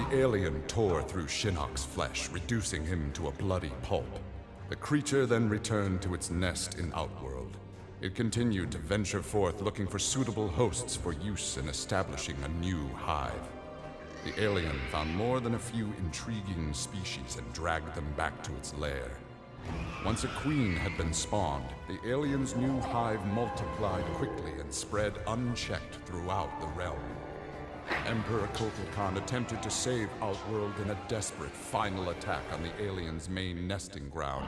The alien tore through Shinnok's flesh, reducing him to a bloody pulp. The creature then returned to its nest in Outworld. It continued to venture forth looking for suitable hosts for use in establishing a new hive. The alien found more than a few intriguing species and dragged them back to its lair. Once a queen had been spawned, the alien's new hive multiplied quickly and spread unchecked throughout the realm. Emperor Kotal Khan attempted to save Outworld in a desperate final attack on the alien's main nesting ground.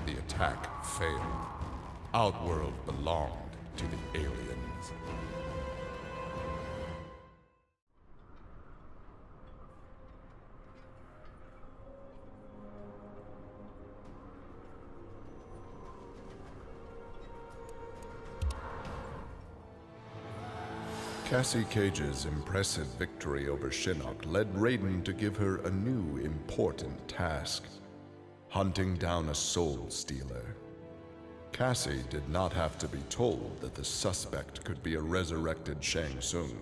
The attack failed. Outworld belonged to the aliens. Cassie Cage's impressive victory over Shinnok led Raiden to give her a new important task: hunting down a soul stealer. Cassie did not have to be told that the suspect could be a resurrected Shang Tsung.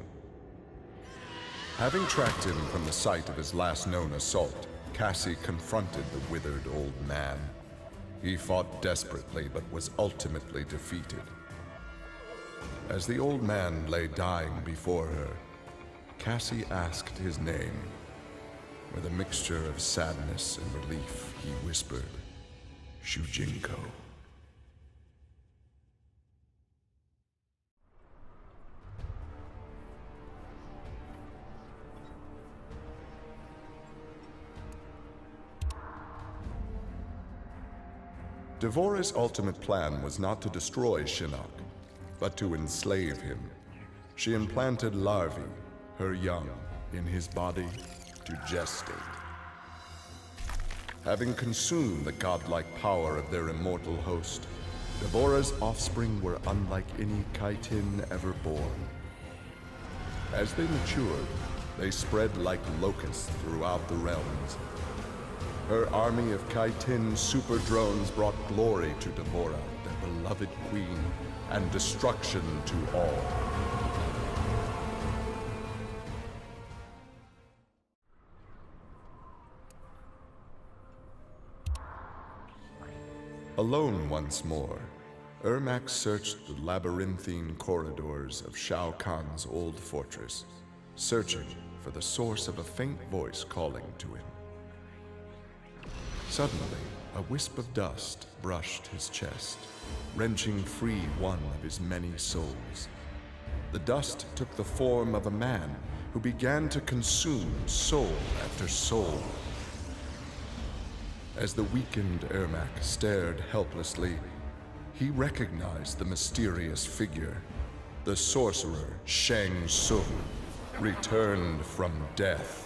Having tracked him from the site of his last known assault, Cassie confronted the withered old man. He fought desperately but was ultimately defeated. As the old man lay dying before her, Cassie asked his name. With a mixture of sadness and relief, he whispered, "Shujinko." Devorah's ultimate plan was not to destroy Shinnok, but to enslave him. She implanted larvae, her young, in his body to gestate. Having consumed the godlike power of their immortal host, Devorah's offspring were unlike any Kaitin ever born. As they matured, they spread like locusts throughout the realms. Her army of Kaitin super drones brought glory to Devorah, their beloved queen, and destruction to all. Alone once more, Ermac searched the labyrinthine corridors of Shao Kahn's old fortress, searching for the source of a faint voice calling to him. Suddenly, a wisp of dust brushed his chest, wrenching free one of his many souls. The dust took the form of a man who began to consume soul after soul. As the weakened Ermac stared helplessly, he recognized the mysterious figure. The sorcerer Shang Tsung, returned from death.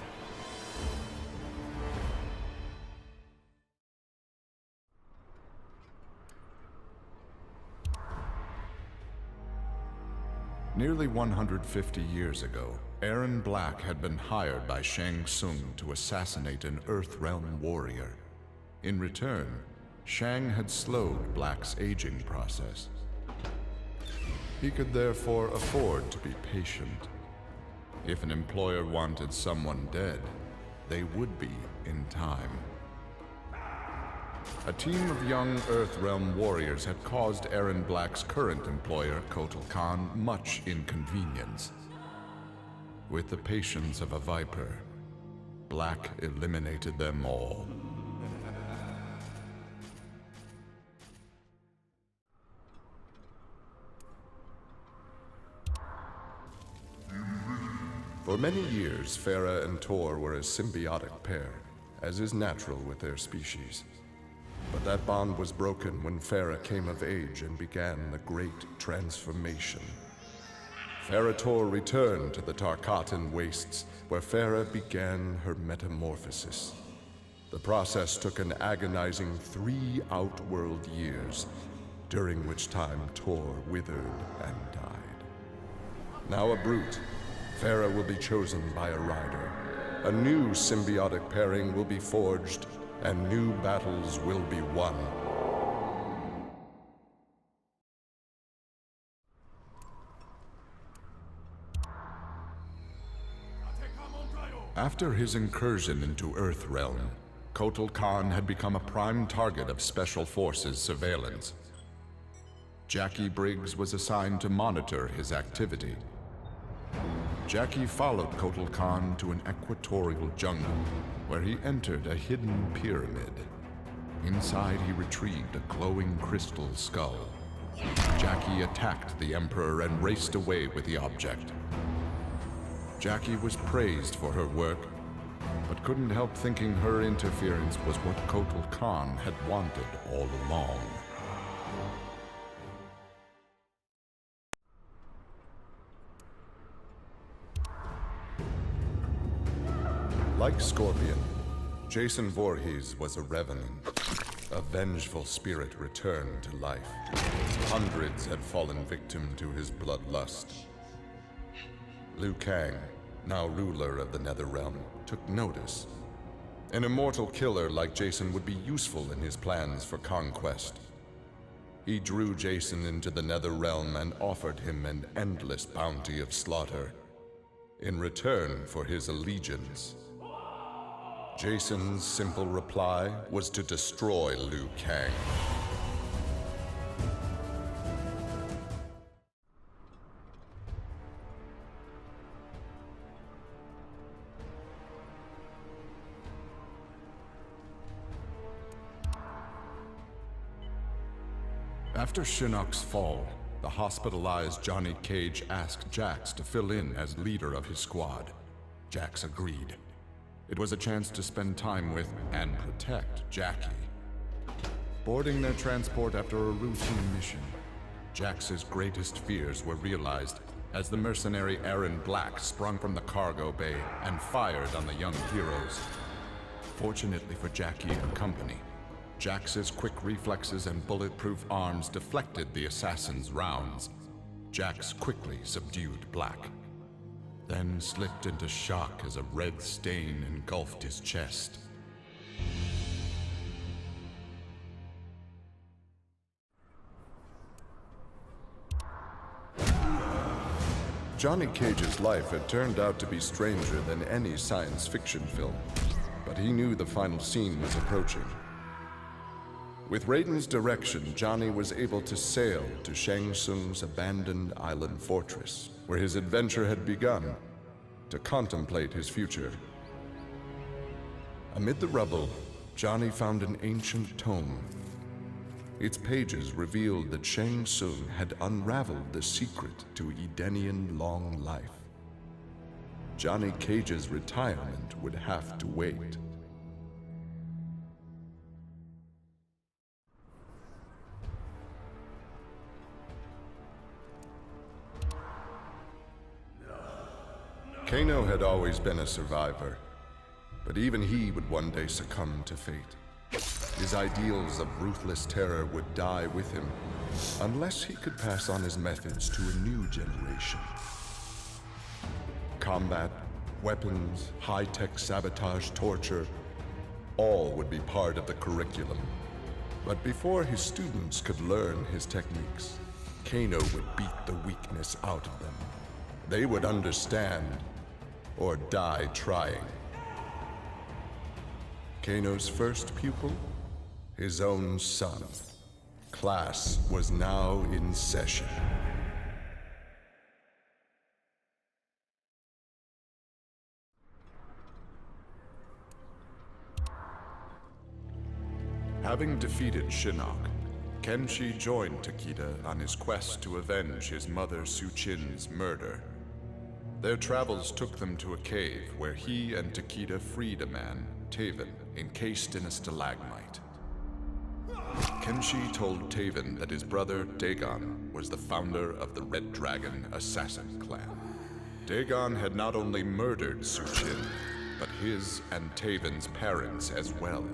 Nearly 150 years ago, Erron Black had been hired by Shang Tsung to assassinate an Earthrealm warrior. In return, Shang had slowed Black's aging process. He could therefore afford to be patient. If an employer wanted someone dead, they would be in time. A team of young Earthrealm warriors had caused Erron Black's current employer, Kotal Khan, much inconvenience. With the patience of a viper, Black eliminated them all. For many years, Farah and Tor were a symbiotic pair, as is natural with their species. But that bond was broken when Farah came of age and began the Great Transformation. Farah Tor returned to the Tarkatan Wastes, where Farah began her metamorphosis. The process took an agonizing 3 Outworld years, during which time Tor withered and died. Now a brute, Farah will be chosen by a rider. A new symbiotic pairing will be forged, and new battles will be won. After his incursion into Earthrealm, Kotal Khan had become a prime target of Special Forces surveillance. Jackie Briggs was assigned to monitor his activity. Jackie followed Kotal Khan to an equatorial jungle, where he entered a hidden pyramid. Inside, he retrieved a glowing crystal skull. Jackie attacked the Emperor and raced away with the object. Jackie was praised for her work, but couldn't help thinking her interference was what Kotal Khan had wanted all along. Like Scorpion, Jason Voorhees was a revenant. A vengeful spirit returned to life. Hundreds had fallen victim to his bloodlust. Liu Kang, now ruler of the Netherrealm, took notice. An immortal killer like Jason would be useful in his plans for conquest. He drew Jason into the Netherrealm and offered him an endless bounty of slaughter, in return for his allegiance. Jason's simple reply was to destroy Liu Kang. After Shinnok's fall, the hospitalized Johnny Cage asked Jax to fill in as leader of his squad. Jax agreed. It was a chance to spend time with and protect Jackie. Boarding their transport after a routine mission, Jax's greatest fears were realized as the mercenary Aaron Black sprung from the cargo bay and fired on the young heroes. Fortunately for Jackie and company, Jax's quick reflexes and bulletproof arms deflected the assassin's rounds. Jax quickly subdued Black, then slipped into shock as a red stain engulfed his chest. Johnny Cage's life had turned out to be stranger than any science fiction film, but he knew the final scene was approaching. With Raiden's direction, Johnny was able to sail to Shang Tsung's abandoned island fortress, where his adventure had begun, to contemplate his future. Amid the rubble, Johnny found an ancient tome. Its pages revealed that Shang Tsung had unraveled the secret to Edenian long life. Johnny Cage's retirement would have to wait. Kano had always been a survivor, but even he would one day succumb to fate. His ideals of ruthless terror would die with him, unless he could pass on his methods to a new generation. Combat, weapons, high-tech sabotage, torture, all would be part of the curriculum. But before his students could learn his techniques, Kano would beat the weakness out of them. They would understand, or die trying. Kano's first pupil? His own son. Class was now in session. Having defeated Shinnok, Kenshi joined Takeda on his quest to avenge his mother Su-Chin's murder. Their travels took them to a cave where he and Takeda freed a man, Taven, encased in a stalagmite. Kenshi told Taven that his brother, Dagon, was the founder of the Red Dragon Assassin Clan. Dagon had not only murdered Su-Chin, but his and Taven's parents as well.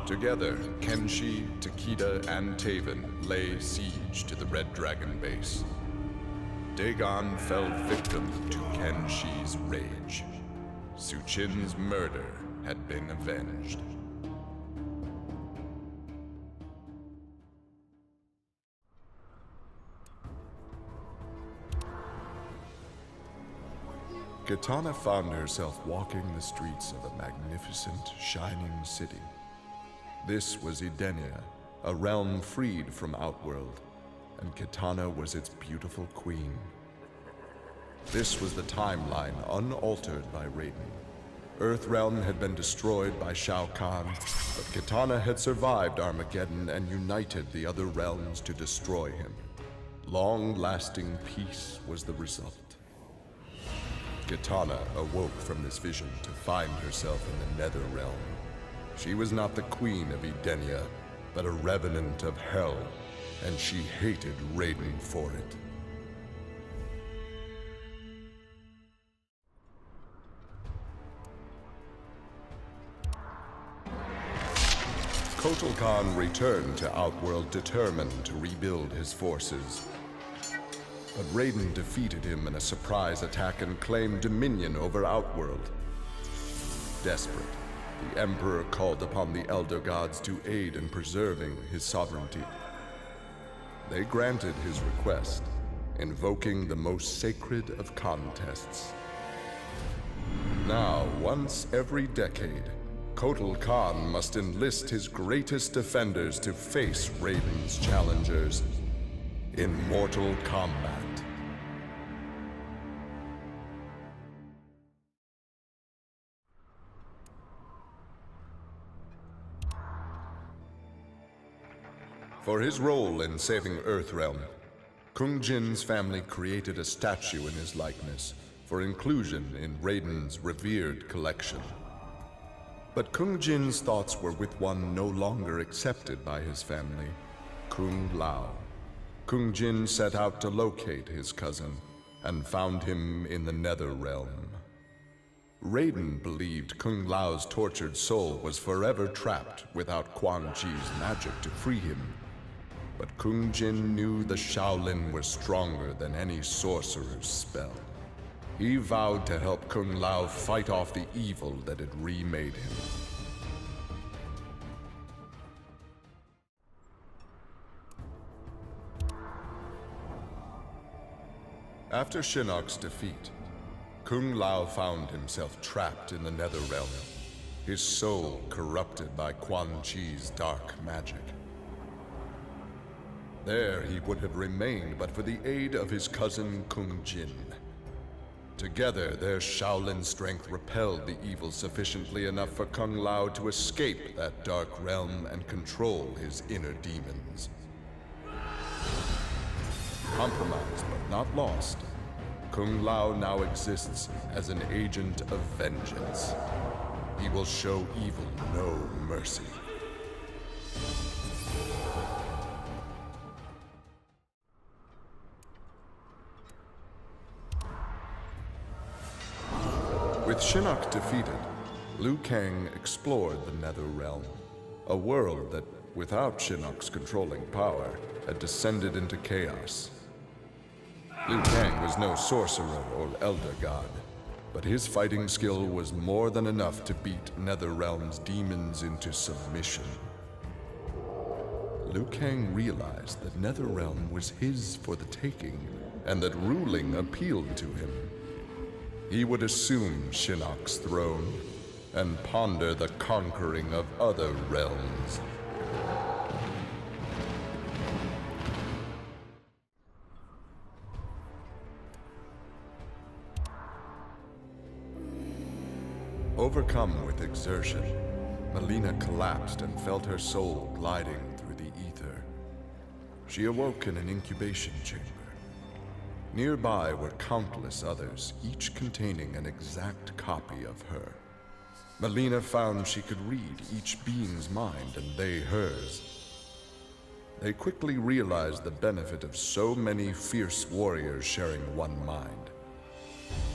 Together, Kenshi, Takeda, and Taven lay siege to the Red Dragon base. Dagon fell victim to Kenshi's rage. Su-Chin's murder had been avenged. Kitana found herself walking the streets of a magnificent, shining city. This was Edenia, a realm freed from Outworld, and Kitana was its beautiful queen. This was the timeline unaltered by Raiden. Earthrealm had been destroyed by Shao Kahn, but Kitana had survived Armageddon and united the other realms to destroy him. Long-lasting peace was the result. Kitana awoke from this vision to find herself in the Nether Realm. She was not the queen of Edenia, but a revenant of hell, and she hated Raiden for it. Kotal Khan returned to Outworld determined to rebuild his forces. But Raiden defeated him in a surprise attack and claimed dominion over Outworld. Desperate, the Emperor called upon the Elder Gods to aid in preserving his sovereignty. They granted his request, invoking the most sacred of contests. Now, once every decade, Kotal Khan must enlist his greatest defenders to face Raiden's challengers in mortal combat. For his role in saving Earthrealm, Kung Jin's family created a statue in his likeness for inclusion in Raiden's revered collection. But Kung Jin's thoughts were with one no longer accepted by his family, Kung Lao. Kung Jin set out to locate his cousin and found him in the Nether Realm. Raiden believed Kung Lao's tortured soul was forever trapped without Quan Chi's magic to free him. But Kung Jin knew the Shaolin were stronger than any sorcerer's spell. He vowed to help Kung Lao fight off the evil that had remade him. After Shinnok's defeat, Kung Lao found himself trapped in the Nether Realm, his soul corrupted by Quan Chi's dark magic. There he would have remained but for the aid of his cousin Kung Jin. Together, their Shaolin strength repelled the evil sufficiently enough for Kung Lao to escape that dark realm and control his inner demons. Compromised but not lost, Kung Lao now exists as an agent of vengeance. He will show evil no mercy. With Shinnok defeated, Liu Kang explored the Nether Realm, a world that, without Shinnok's controlling power, had descended into chaos. Liu Kang was no sorcerer or elder god, but his fighting skill was more than enough to beat Netherrealm's demons into submission. Liu Kang realized that Netherrealm was his for the taking, and that ruling appealed to him. He would assume Shinnok's throne and ponder the conquering of other realms. Overcome with exertion, Mileena collapsed and felt her soul gliding through the ether. She awoke in an incubation chamber. Nearby were countless others, each containing an exact copy of her. Mileena found she could read each being's mind and they hers. They quickly realized the benefit of so many fierce warriors sharing one mind.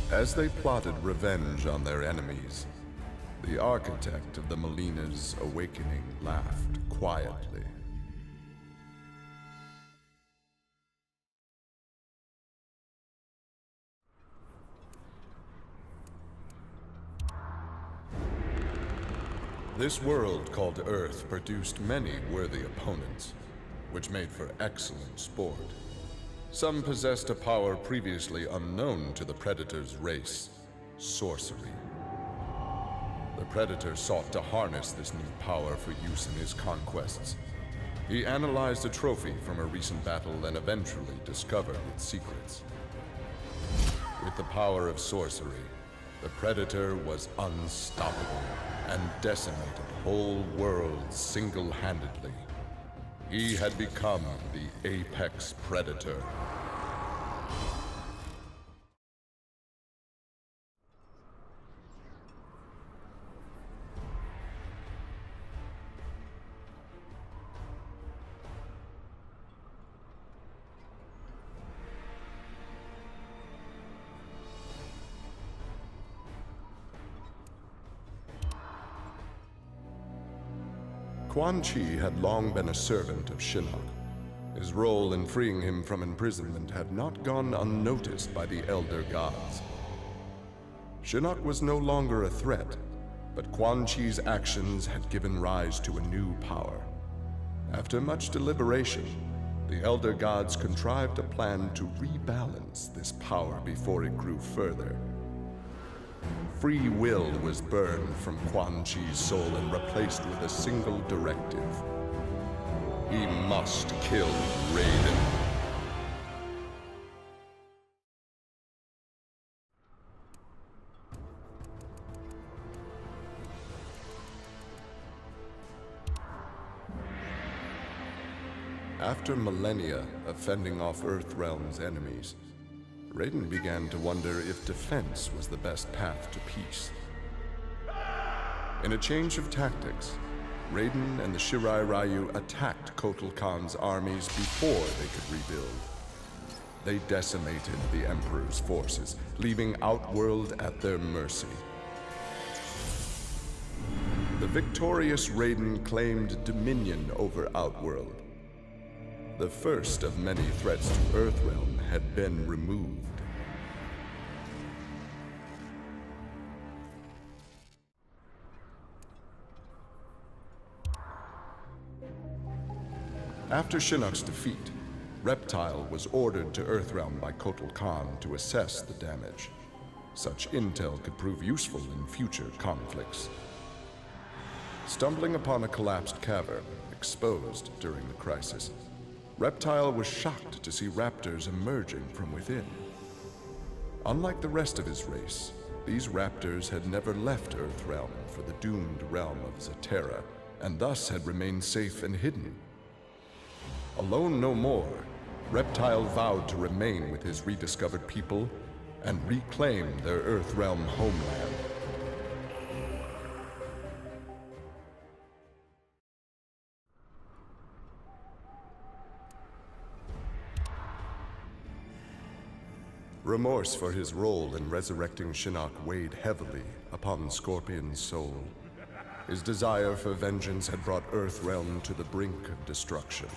As they plotted revenge on their enemies, the architect of the Mileena's awakening laughed quietly. This world called Earth produced many worthy opponents, which made for excellent sport. Some possessed a power previously unknown to the Predator's race, sorcery. The Predator sought to harness this new power for use in his conquests. He analyzed a trophy from a recent battle and eventually discovered its secrets. With the power of sorcery, the Predator was unstoppable and decimated whole worlds single-handedly. He had become the apex predator. Quan Chi had long been a servant of Shinnok. His role in freeing him from imprisonment had not gone unnoticed by the Elder Gods. Shinnok was no longer a threat, but Quan Chi's actions had given rise to a new power. After much deliberation, the Elder Gods contrived a plan to rebalance this power before it grew further. Free will was burned from Quan Chi's soul and replaced with a single directive. He must kill Raiden. After millennia of fending off Earthrealm's enemies, Raiden began to wonder if defense was the best path to peace. In a change of tactics, Raiden and the Shirai Ryu attacked Kotal Khan's armies before they could rebuild. They decimated the Emperor's forces, leaving Outworld at their mercy. The victorious Raiden claimed dominion over Outworld. The first of many threats to Earthrealm had been removed. After Shinnok's defeat, Reptile was ordered to Earthrealm by Kotal Khan to assess the damage. Such intel could prove useful in future conflicts. Stumbling upon a collapsed cavern, exposed during the crisis, Reptile was shocked to see raptors emerging from within. Unlike the rest of his race, these raptors had never left Earthrealm for the doomed realm of Zaterra, and thus had remained safe and hidden. Alone no more, Reptile vowed to remain with his rediscovered people and reclaim their Earthrealm homeland. Remorse for his role in resurrecting Shinnok weighed heavily upon Scorpion's soul. His desire for vengeance had brought Earthrealm to the brink of destruction.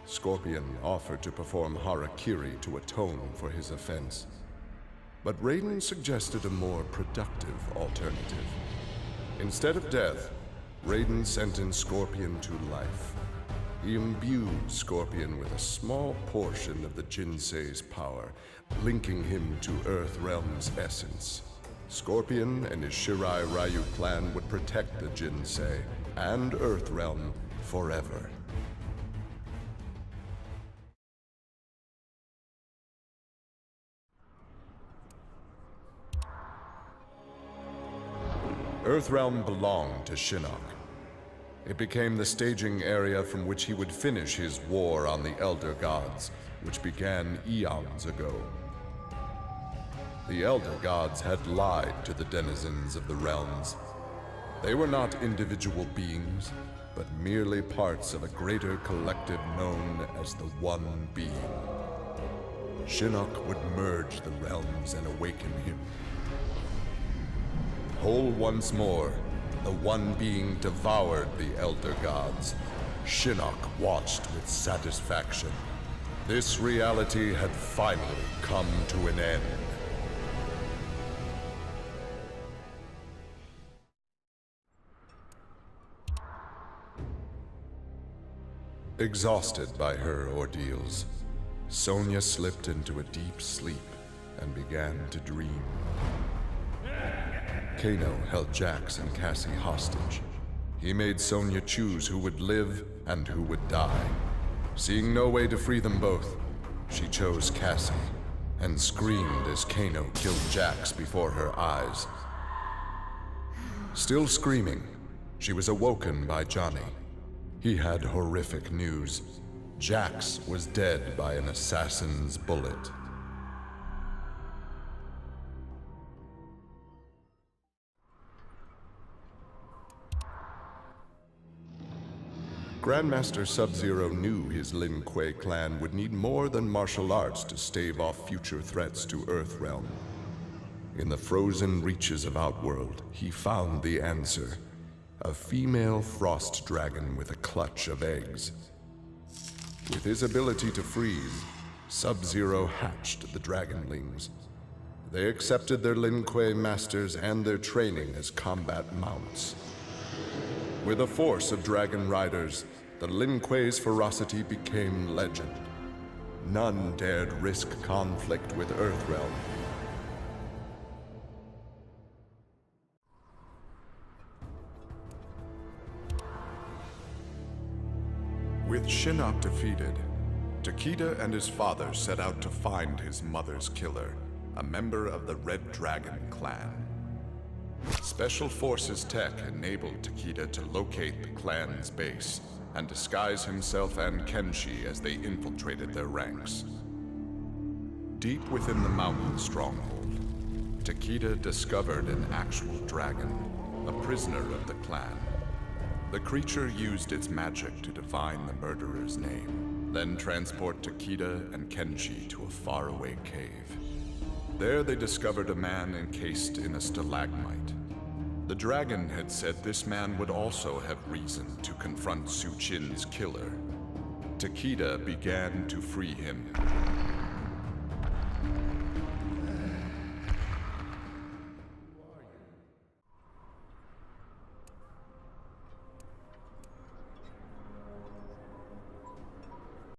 Scorpion offered to perform harakiri to atone for his offense. But Raiden suggested a more productive alternative. Instead of death, Raiden sentenced Scorpion to life. He imbued Scorpion with a small portion of the Jinsei's power, linking him to Earthrealm's essence. Scorpion and his Shirai Ryu clan would protect the Jinsei and Earthrealm forever. Earthrealm belonged to Shinnok. It became the staging area from which he would finish his war on the Elder Gods, which began eons ago. The Elder Gods had lied to the denizens of the realms. They were not individual beings, but merely parts of a greater collective known as the One Being. Shinnok would merge the realms and awaken him. Whole once more, the One Being devoured the Elder Gods. Shinnok watched with satisfaction. This reality had finally come to an end. Exhausted by her ordeals, Sonya slipped into a deep sleep and began to dream. Kano held Jax and Cassie hostage. He made Sonya choose who would live and who would die. Seeing no way to free them both, she chose Cassie and screamed as Kano killed Jax before her eyes. Still screaming, she was awoken by Johnny. He had horrific news. Jax was dead by an assassin's bullet. Grandmaster Sub-Zero knew his Lin Kuei clan would need more than martial arts to stave off future threats to Earthrealm. In the frozen reaches of Outworld, he found the answer. A female frost dragon with a clutch of eggs. With his ability to freeze, Sub-Zero hatched the Dragonlings. They accepted their Lin Kuei masters and their training as combat mounts. With a force of dragon riders, the Lin Kuei's ferocity became legend. None dared risk conflict with Earthrealm. With Shinnok defeated, Takeda and his father set out to find his mother's killer, a member of the Red Dragon clan. Special Forces tech enabled Takeda to locate the clan's base and disguise himself and Kenshi as they infiltrated their ranks. Deep within the mountain stronghold, Takeda discovered an actual dragon, a prisoner of the clan. The creature used its magic to divine the murderer's name, then transport Takeda and Kenshi to a faraway cave. There they discovered a man encased in a stalagmite. The dragon had said this man would also have reason to confront Su Qin's killer. Takeda began to free him.